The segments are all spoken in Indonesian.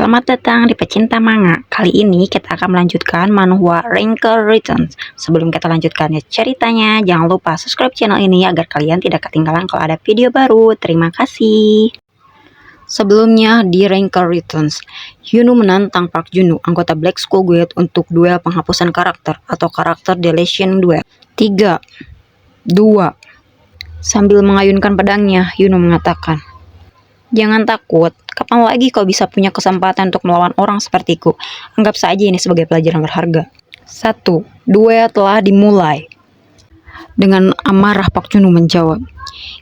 selamat datang di Pecinta Manga. Kali ini kita akan melanjutkan manhwa Ranger Returns. Sebelum kita lanjutkan ceritanya, jangan lupa subscribe channel ini agar kalian tidak ketinggalan kalau ada video baru. Terima kasih. Sebelumnya di Ranger Returns, Hyunwoo menantang Park Junwoo, anggota Black School Guild, untuk duel penghapusan karakter atau karakter deletion duel. 3, 2. Sambil mengayunkan pedangnya, Hyunwoo mengatakan, "Jangan takut, kapan lagi kau bisa punya kesempatan untuk melawan orang sepertiku? Anggap saja ini sebagai pelajaran berharga." 1. Duel telah dimulai. Dengan amarah Park Junwoo menjawab,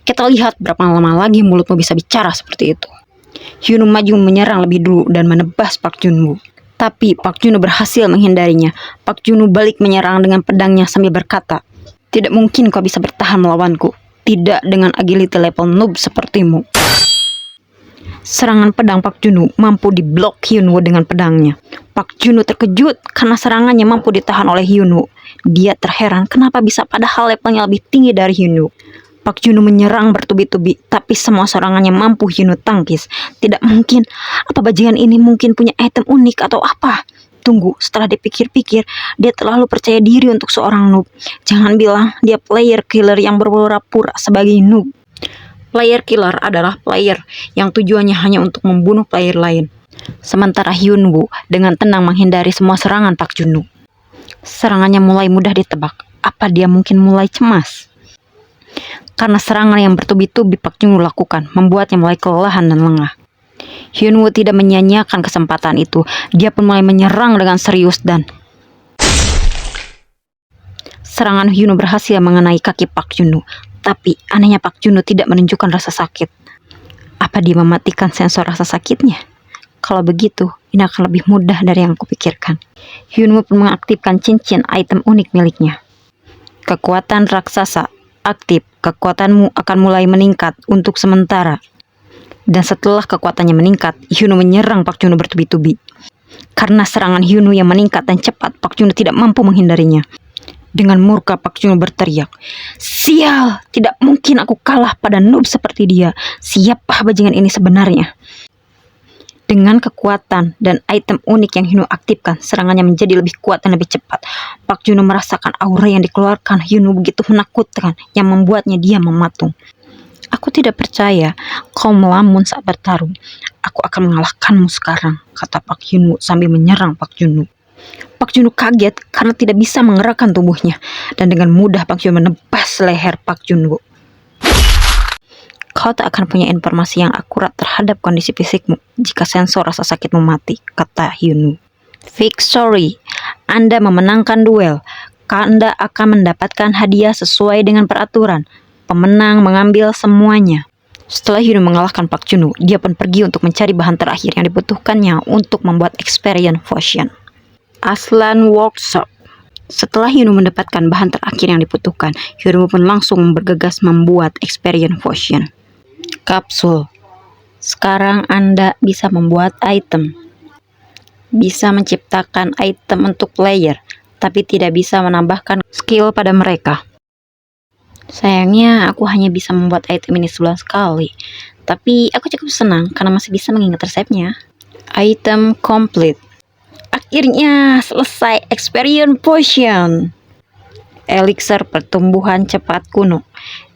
"Kita lihat berapa lama lagi mulutmu bisa bicara seperti itu." Hyunwoo maju menyerang lebih dulu dan menebas Park Junwoo. Tapi Park Junwoo berhasil menghindarinya. Park Junwoo balik menyerang dengan pedangnya sambil berkata, "Tidak mungkin kau bisa bertahan melawanku. Tidak dengan agility level noob sepertimu." Serangan pedang Park Junwoo mampu diblok Hyunwoo dengan pedangnya. Park Junwoo terkejut karena serangannya mampu ditahan oleh Hyunwoo. Dia terheran kenapa bisa padahal levelnya lebih tinggi dari Hyunwoo. Park Junwoo menyerang bertubi-tubi, tapi semua serangannya mampu Hyunwoo tangkis. Tidak mungkin, apa bajingan ini mungkin punya item unik atau apa? Tunggu, setelah dipikir-pikir, dia terlalu percaya diri untuk seorang noob. Jangan bilang dia player killer yang berpura-pura sebagai noob. Player killer adalah player yang tujuannya hanya untuk membunuh player lain. Sementara Hyunwoo dengan tenang menghindari semua serangan Park Junwoo. Serangannya mulai mudah ditebak. Apa dia mungkin mulai cemas? Karena serangan yang bertubi-tubi Park Junwoo lakukan membuatnya mulai kelelahan dan lengah. Hyunwoo tidak menyia-nyiakan kesempatan itu. Dia pun mulai menyerang dengan serius dan serangan Hyunwoo berhasil mengenai kaki Park Junwoo. Tapi anehnya Park Junwoo tidak menunjukkan rasa sakit. Apa dia mematikan sensor rasa sakitnya? Kalau begitu, ini akan lebih mudah dari yang kupikirkan. Hyunwoo pun mengaktifkan cincin item unik miliknya. Kekuatan raksasa aktif. Kekuatanmu akan mulai meningkat untuk sementara. Dan setelah kekuatannya meningkat, Hyunwoo menyerang Park Junwoo bertubi-tubi. Karena serangan Hyunwoo yang meningkat dan cepat, Park Junwoo tidak mampu menghindarinya. Dengan murka Park Junwoo berteriak, "Sial, tidak mungkin aku kalah pada noob seperti dia. Siapa bajingan ini sebenarnya?" Dengan kekuatan dan item unik yang Hyunwoo aktifkan, serangannya menjadi lebih kuat dan lebih cepat. Park Junwoo merasakan aura yang dikeluarkan Hyunwoo begitu menakutkan yang membuatnya dia mematung. "Aku tidak percaya kau melamun saat bertarung. Aku akan mengalahkanmu sekarang," kata Park Hyunwoo sambil menyerang Park Junwoo. Park Junwoo kaget karena tidak bisa menggerakkan tubuhnya, dan dengan mudah Park Junwoo menebas leher Park Junwoo. "Kau tak akan punya informasi yang akurat terhadap kondisi fisikmu jika sensor rasa sakitmu mati," kata Hyunwoo. "Victory, Anda memenangkan duel. Anda akan mendapatkan hadiah sesuai dengan peraturan. Pemenang mengambil semuanya." Setelah Hyunwoo mengalahkan Park Junwoo, dia pun pergi untuk mencari bahan terakhir yang dibutuhkannya untuk membuat experience potion. Aslan Workshop. Setelah Hyunwoo mendapatkan bahan terakhir yang dibutuhkan, Hyunwoo pun langsung bergegas membuat experience potion. Kapsul. Sekarang Anda bisa membuat item. Bisa menciptakan item untuk player, tapi tidak bisa menambahkan skill pada mereka. Sayangnya aku hanya bisa membuat item ini sebulan sekali, tapi aku cukup senang karena masih bisa mengingat resepnya. Item complete. Akhirnya selesai experience potion. Elixir pertumbuhan cepat kuno.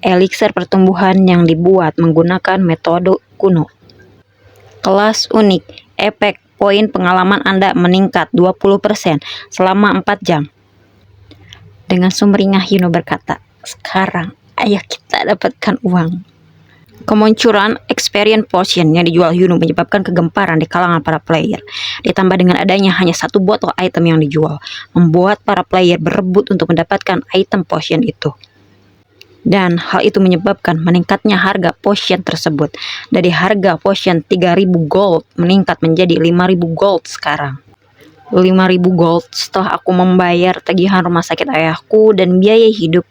Elixir pertumbuhan yang dibuat menggunakan metode kuno. Kelas unik. Efek poin pengalaman Anda meningkat 20% selama 4 jam. Dengan sumringah Hyunwoo berkata, "Sekarang ayo kita dapatkan uang." Kemunculan experience potion yang dijual Hyunwoo menyebabkan kegemparan di kalangan para player. Ditambah dengan adanya hanya satu botol item yang dijual, membuat para player berebut untuk mendapatkan item potion itu. Dan hal itu menyebabkan meningkatnya harga potion tersebut. Dari harga potion 3.000 gold meningkat menjadi 5.000 gold sekarang. 5.000 gold setelah aku membayar tagihan rumah sakit ayahku dan biaya hidup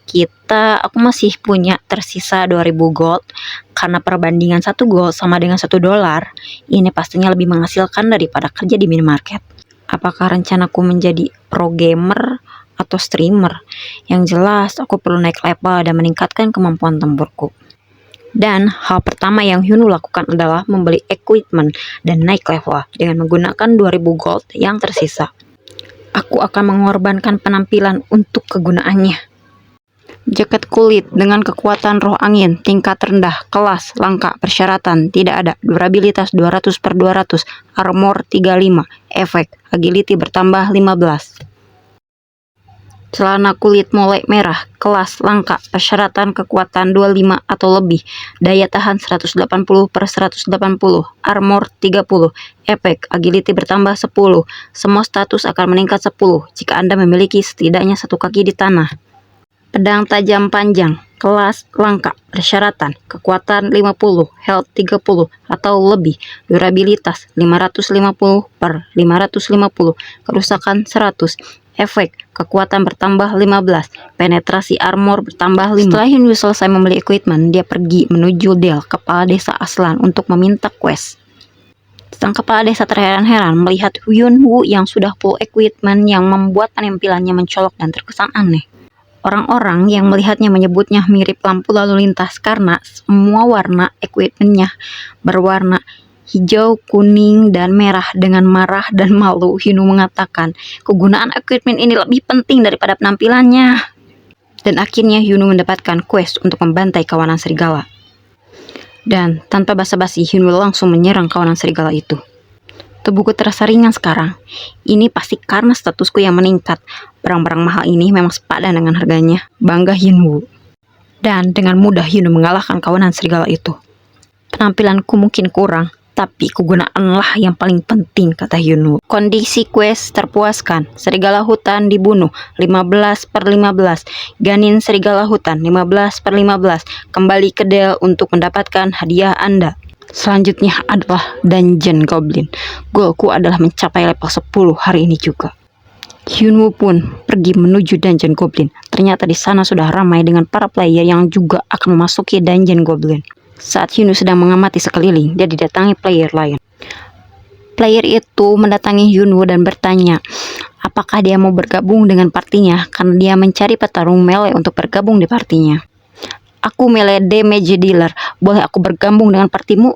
kita, aku masih punya tersisa 2.000 gold. Karena perbandingan 1 gold sama dengan 1 dolar, ini pastinya lebih menghasilkan daripada kerja di minimarket. Apakah rencanaku menjadi pro gamer atau streamer? Yang jelas aku perlu naik level dan meningkatkan kemampuan tempurku. Dan hal pertama yang Hyunwoo lakukan adalah membeli equipment dan naik level dengan menggunakan 2000 gold yang tersisa. Aku akan mengorbankan penampilan untuk kegunaannya. Jaket kulit dengan kekuatan roh angin, tingkat rendah, kelas, langka, persyaratan, tidak ada, durabilitas 200/200, armor 35, efek, agility bertambah 15. Celana kulit molek merah, kelas, langka, persyaratan kekuatan 25 atau lebih, daya tahan 180/180, armor 30, efek, agility bertambah 10, semua status akan meningkat 10 jika Anda memiliki setidaknya satu kaki di tanah. Pedang tajam panjang, kelas, langka, persyaratan, kekuatan 50, health 30 atau lebih, durabilitas 550/550, kerusakan 100, efek, kekuatan bertambah 15, penetrasi armor bertambah 5. Setelah Hyunwoo selesai membeli equipment, dia pergi menuju Dale, kepala desa Aslan, untuk meminta quest. Sang kepala desa terheran-heran melihat Hyunwoo yang sudah full equipment yang membuat penampilannya mencolok dan terkesan aneh. Orang-orang yang melihatnya menyebutnya mirip lampu lalu lintas karena semua warna equipmentnya berwarna hijau, kuning, dan merah. Dengan marah dan malu, Hyunwoo mengatakan kegunaan equipment ini lebih penting daripada penampilannya. Dan akhirnya Hyunwoo mendapatkan quest untuk membantai kawanan serigala. Dan tanpa basa-basi, Hyunwoo langsung menyerang kawanan serigala itu. Tubuhku terasa ringan sekarang. Ini pasti karena statusku yang meningkat. Barang-barang mahal ini memang sepadan dengan harganya. Bangga Hyunwoo. Dan dengan mudah Hyunwoo mengalahkan kawanan serigala itu. Penampilanku mungkin kurang, tapi kegunaanlah yang paling penting, kata Hyunwoo. Kondisi quest terpuaskan. Serigala hutan dibunuh 15/15. Ganin serigala hutan 15/15. Kembali ke Dale untuk mendapatkan hadiah Anda. Selanjutnya adalah Dungeon Goblin. Goalku adalah mencapai level 10 hari ini juga. Hyunwoo pun pergi menuju Dungeon Goblin. Ternyata di sana sudah ramai dengan para player yang juga akan memasuki Dungeon Goblin. Saat Hyunwoo sedang mengamati sekeliling, dia didatangi player lain. Player itu mendatangi Hyunwoo dan bertanya apakah dia mau bergabung dengan partinya karena dia mencari petarung melee untuk bergabung di partinya. Aku melee damage dealer, boleh aku bergabung dengan partimu?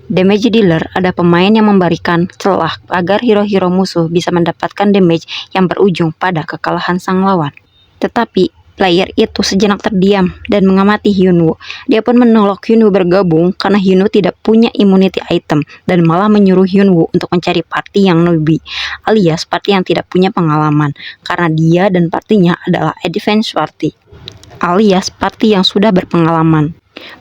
Damage dealer ada pemain yang memberikan celah agar hero-hero musuh bisa mendapatkan damage yang berujung pada kekalahan sang lawan. Tetapi player itu sejenak terdiam dan mengamati Hyunwoo. Dia pun menolak Hyunwoo bergabung karena Hyunwoo tidak punya immunity item dan malah menyuruh Hyunwoo untuk mencari party yang newbie, alias party yang tidak punya pengalaman, karena dia dan partinya adalah advance party, alias party yang sudah berpengalaman.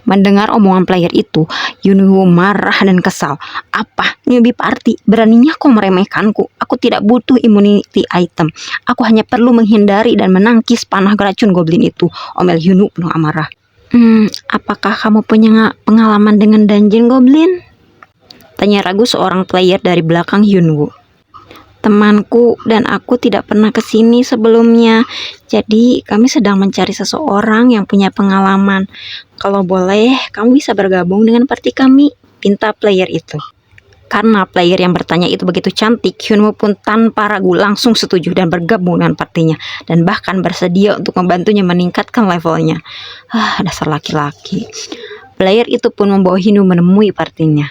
Mendengar omongan player itu, Hyunwoo marah dan kesal. Apa? Newbie party? Beraninya kau meremehkanku? Aku tidak butuh immunity item. Aku hanya perlu menghindari dan menangkis panah racun goblin itu, omel Hyunwoo penuh amarah. Apakah kamu punya pengalaman dengan Dungeon Goblin? Tanya ragu seorang player dari belakang Hyunwoo. Temanku dan aku tidak pernah ke sini sebelumnya, jadi kami sedang mencari seseorang yang punya pengalaman. Kalau boleh, kamu bisa bergabung dengan party kami, pinta player itu. Karena player yang bertanya itu begitu cantik, Hyunwoo pun tanpa ragu langsung setuju dan bergabung dengan partinya, dan bahkan bersedia untuk membantunya meningkatkan levelnya. Dasar laki-laki. Player itu pun membawa Hyunwoo menemui partinya.